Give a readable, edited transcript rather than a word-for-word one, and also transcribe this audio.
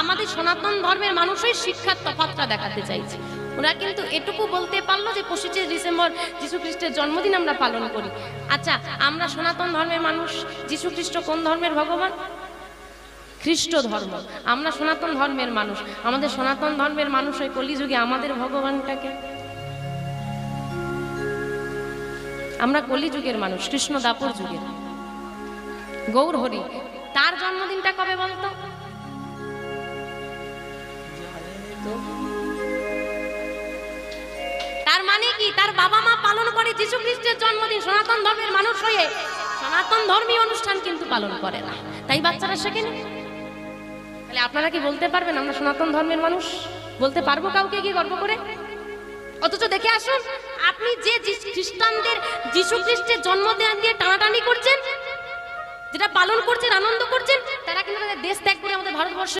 আমাদের সনাতন ধর্মের মানুষই শিক্ষার তফাৎটা দেখাতে চাইছে। ওরা কিন্তু এটুকু বলতে পারলো যে 25শে ডিসেম্বর যীশু খ্রিস্টের জন্মদিন আমরা পালন করি। আচ্ছা, আমরা সনাতন ধর্মের মানুষ, যীশু খ্রিস্ট কোন ধর্মের ভগবান? খ্রিস্ট ধর্ম। আমরা সনাতন ধর্মের মানুষ, আমাদের সনাতন ধর্মের মানুষ ওই কলিযুগে আমাদের ভগবানটাকে, আমরা কলিযুগের মানুষ, কৃষ্ণ দাপর যুগের। গৌর হরি তার জন্মদিনটা কবে বলতো? তার মানে কি তার বাবা মা পালন করে যীশু খ্রিস্টের জন্মদিন, সনাতন ধর্মের মানুষ হয়ে সনাতন ধর্মীয় অনুষ্ঠান কিন্তু পালন করে না, তাই বাচ্চারা শেখেনি। তাহলে আপনারা কি বলতে পারবেন আমরা সনাতন ধর্মের মানুষ? বলতে পারবো কাউকে কি গর্ব করে? অথচ দেখে আসুন, আপনি যে খ্রিস্টানদের যীশু খ্রিস্টের জন্মদিন দিয়ে টানাটানি করছেন, যেটা পালন করছেন, আনন্দ করছেন, তারা কিন্তু দেশ ত্যাগ করে আমাদের ভারতবর্ষ